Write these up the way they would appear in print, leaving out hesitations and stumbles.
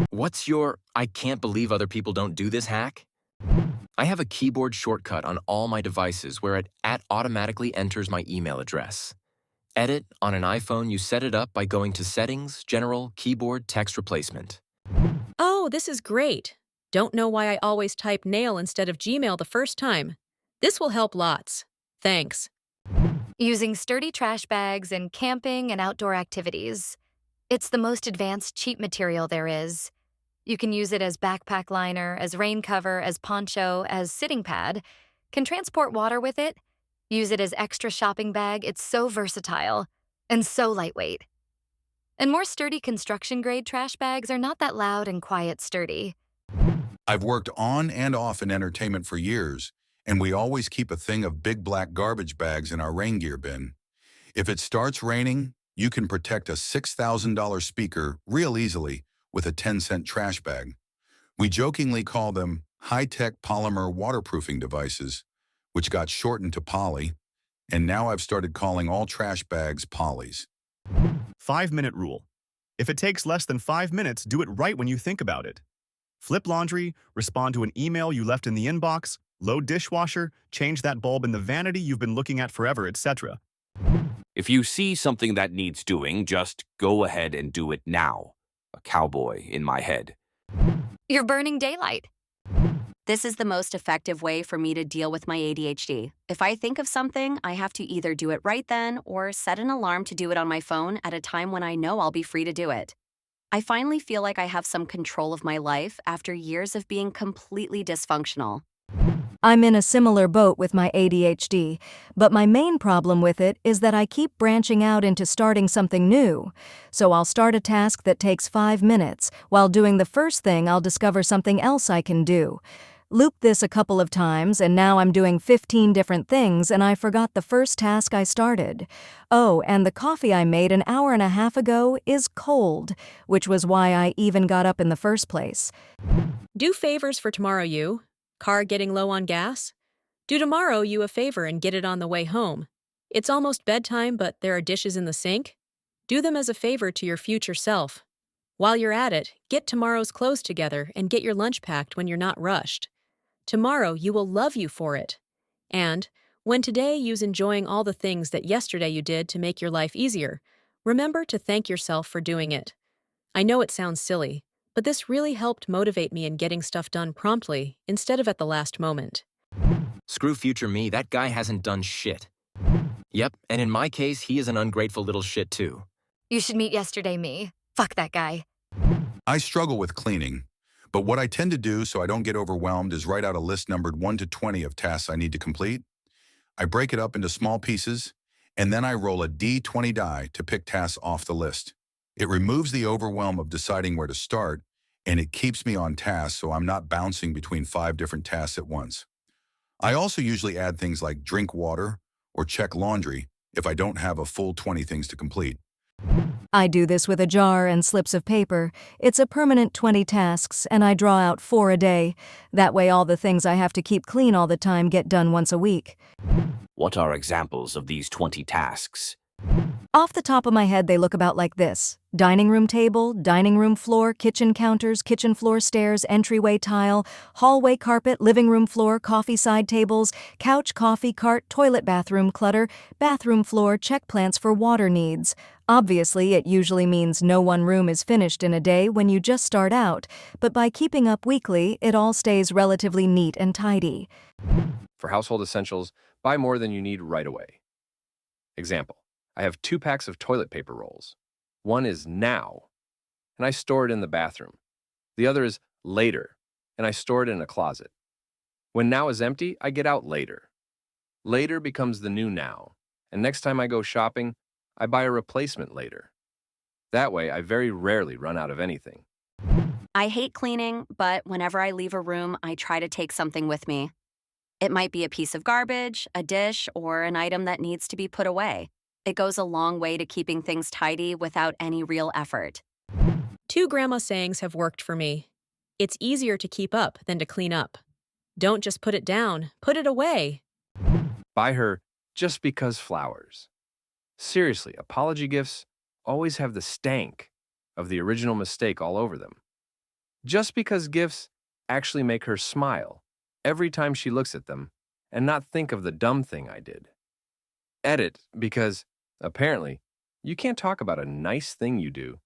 What's your I can't believe other people don't do this hack? I have a keyboard shortcut on all my devices where it automatically enters my email address. Edit on an iPhone, you set it up by going to Settings, General, Keyboard, Text Replacement. Oh, this is great. Don't know why I always type nail instead of Gmail the first time. This will help lots. Thanks. Using sturdy trash bags in camping and outdoor activities. It's the most advanced cheap material there is. You can use it as backpack liner, as rain cover, as poncho, as sitting pad. Can transport water with it. Use it as extra shopping bag. It's so versatile and so lightweight. And more sturdy construction-grade trash bags are not that loud and quiet sturdy. I've worked on and off in entertainment for years, and we always keep a thing of big black garbage bags in our rain gear bin. If it starts raining, you can protect a $6,000 speaker real easily with a 10-cent trash bag. We jokingly call them high-tech polymer waterproofing devices, which got shortened to Poly, and now I've started calling all trash bags Polys. 5-minute rule. If it takes less than 5 minutes, do it right when you think about it. Flip laundry, respond to an email you left in the inbox, load dishwasher, change that bulb in the vanity you've been looking at forever, etc. If you see something that needs doing, just go ahead and do it now. A cowboy in my head. You're burning daylight. This is the most effective way for me to deal with my ADHD. If I think of something, I have to either do it right then or set an alarm to do it on my phone at a time when I know I'll be free to do it. I finally feel like I have some control of my life after years of being completely dysfunctional. I'm in a similar boat with my ADHD, but my main problem with it is that I keep branching out into starting something new. So I'll start a task that takes 5 minutes. While doing the first thing, I'll discover something else I can do. Loop this a couple of times, and now I'm doing 15 different things, and I forgot the first task I started. Oh, and the coffee I made an hour and a half ago is cold, which was why I even got up in the first place. Do favors for tomorrow, you. Car getting low on gas? Do tomorrow you a favor and get it on the way home. It's almost bedtime, but there are dishes in the sink. Do them as a favor to your future self. While you're at it, get tomorrow's clothes together and get your lunch packed when you're not rushed. Tomorrow you will love you for it. And when today you's enjoying all the things that yesterday you did to make your life easier, remember to thank yourself for doing it. I know it sounds silly, but this really helped motivate me in getting stuff done promptly instead of at the last moment. Screw future me, that guy hasn't done shit. Yep, and in my case, he is an ungrateful little shit too. You should meet yesterday me. Fuck that guy. I struggle with cleaning, but what I tend to do so I don't get overwhelmed is write out a list numbered 1 to 20 of tasks I need to complete. I break it up into small pieces, and then I roll a D20 die to pick tasks off the list. It removes the overwhelm of deciding where to start, and it keeps me on task so I'm not bouncing between 5 different tasks at once. I also usually add things like drink water or check laundry if I don't have a full 20 things to complete. I do this with a jar and slips of paper. It's a permanent 20 tasks, and I draw out 4 a day. That way all the things I have to keep clean all the time get done once a week. What are examples of these 20 tasks? Off the top of my head, they look about like this: dining room table, dining room floor, kitchen counters, kitchen floor stairs, entryway tile, hallway carpet, living room floor, coffee side tables, couch, coffee cart, toilet bathroom clutter, bathroom floor, check plants for water needs. Obviously, it usually means no one room is finished in a day when you just start out, but by keeping up weekly, it all stays relatively neat and tidy. For household essentials, buy more than you need right away. Example: I have 2 packs of toilet paper rolls. One is now, and I store it in the bathroom. The other is later, and I store it in a closet. When now is empty, I get out later. Later becomes the new now, and next time I go shopping, I buy a replacement later. That way, I very rarely run out of anything. I hate cleaning, but whenever I leave a room, I try to take something with me. It might be a piece of garbage, a dish, or an item that needs to be put away. It goes a long way to keeping things tidy without any real effort. 2 grandma sayings have worked for me. It's easier to keep up than to clean up. Don't just put it down, put it away. Buy her just because flowers. Seriously, apology gifts always have the stank of the original mistake all over them. just because gifts actually make her smile every time she looks at them and not think of the dumb thing I did. Edit because, apparently, you can't talk about a nice thing you do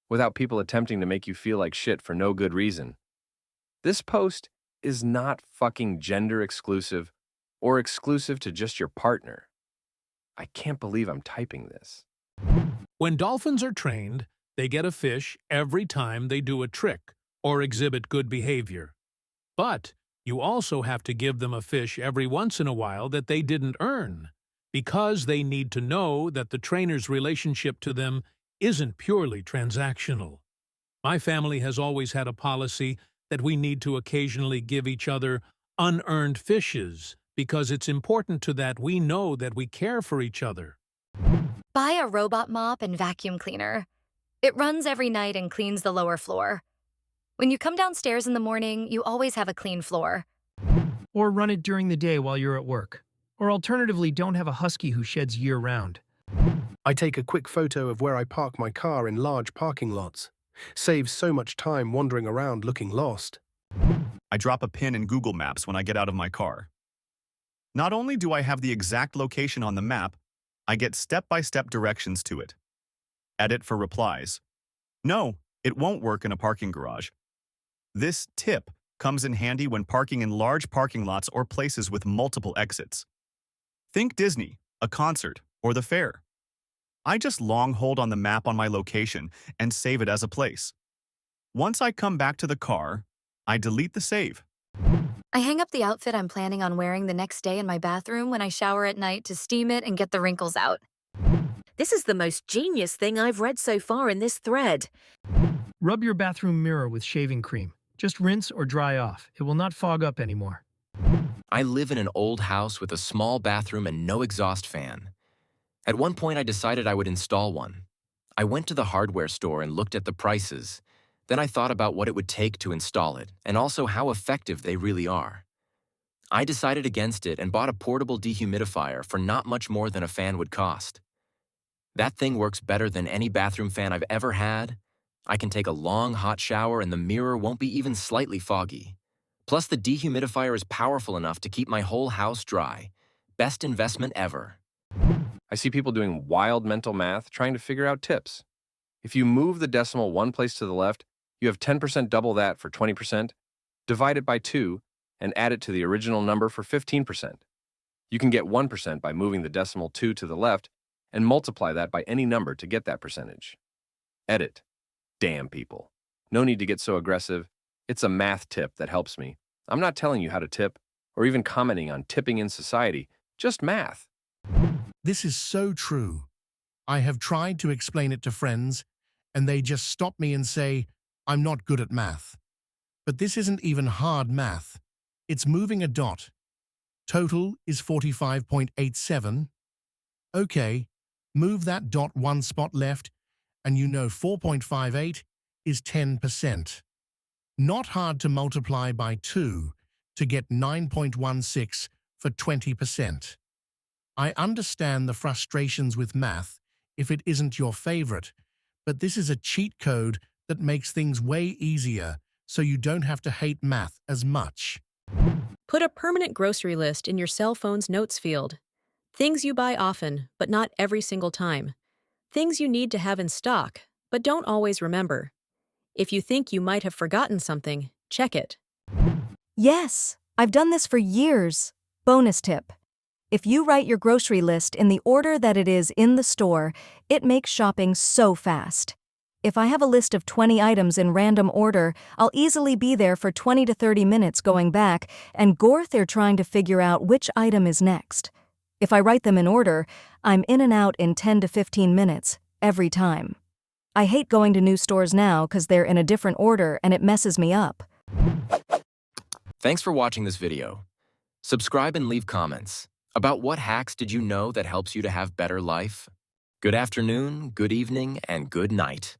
without people attempting to make you feel like shit for no good reason. This post is not fucking gender exclusive or exclusive to just your partner. I can't believe I'm typing this. When dolphins are trained, they get a fish every time they do a trick or exhibit good behavior. But you also have to give them a fish every once in a while that they didn't earn, because they need to know that the trainer's relationship to them isn't purely transactional. My family has always had a policy that we need to occasionally give each other unearned fishes because it's important to that we know that we care for each other. Buy a robot mop and vacuum cleaner. It runs every night and cleans the lower floor. When you come downstairs in the morning, you always have a clean floor. Or run it during the day while you're at work. Or alternatively, don't have a husky who sheds year-round. I take a quick photo of where I park my car in large parking lots. Saves so much time wandering around looking lost. I drop a pin in Google Maps when I get out of my car. Not only do I have the exact location on the map, I get step-by-step directions to it. Edit for replies. No, it won't work in a parking garage. This tip comes in handy when parking in large parking lots or places with multiple exits. Think Disney, a concert, or the fair. I just long hold on the map on my location and save it as a place. Once I come back to the car, I delete the save. I hang up the outfit I'm planning on wearing the next day in my bathroom when I shower at night to steam it and get the wrinkles out. This is the most genius thing I've read so far in this thread. Rub your bathroom mirror with shaving cream. Just rinse or dry off. It will not fog up anymore. I live in an old house with a small bathroom and no exhaust fan. At one point, I decided I would install one. I went to the hardware store and looked at the prices. Then I thought about what it would take to install it and also how effective they really are. I decided against it and bought a portable dehumidifier for not much more than a fan would cost. That thing works better than any bathroom fan I've ever had. I can take a long, hot shower and the mirror won't be even slightly foggy. Plus, the dehumidifier is powerful enough to keep my whole house dry. Best investment ever. I see people doing wild mental math trying to figure out tips. If you move the decimal one place to the left, you have 10% double that for 20%, divide it by 2, and add it to the original number for 15%. You can get 1% by moving the decimal 2 to the left and multiply that by any number to get that percentage. Edit. Damn people. No need to get so aggressive. It's a math tip that helps me. I'm not telling you how to tip or even commenting on tipping in society, just math. This is so true. I have tried to explain it to friends, and they just stop me and say, I'm not good at math. But this isn't even hard math. It's moving a dot. Total is 45.87. Okay, move that dot one spot left, and you know 4.58 is 10%. Not hard to multiply by 2 to get 9.16 for 20%. I understand the frustrations with math if it isn't your favorite, but this is a cheat code that makes things way easier so you don't have to hate math as much. Put a permanent grocery list in your cell phone's notes field. Things you buy often, but not every single time. Things you need to have in stock, but don't always remember. If you think you might have forgotten something, check it. Yes, I've done this for years. Bonus tip. If you write your grocery list in the order that it is in the store, it makes shopping so fast. If I have a list of 20 items in random order, I'll easily be there for 20 to 30 minutes going back and gore they're trying to figure out which item is next. If I write them in order, I'm in and out in 10 to 15 minutes, every time. I hate going to new stores now because they're in a different order and it messes me up. Thanks for watching this video. Subscribe and leave comments. About what hacks did you know that helps you to have better life? Good afternoon, good evening, and good night.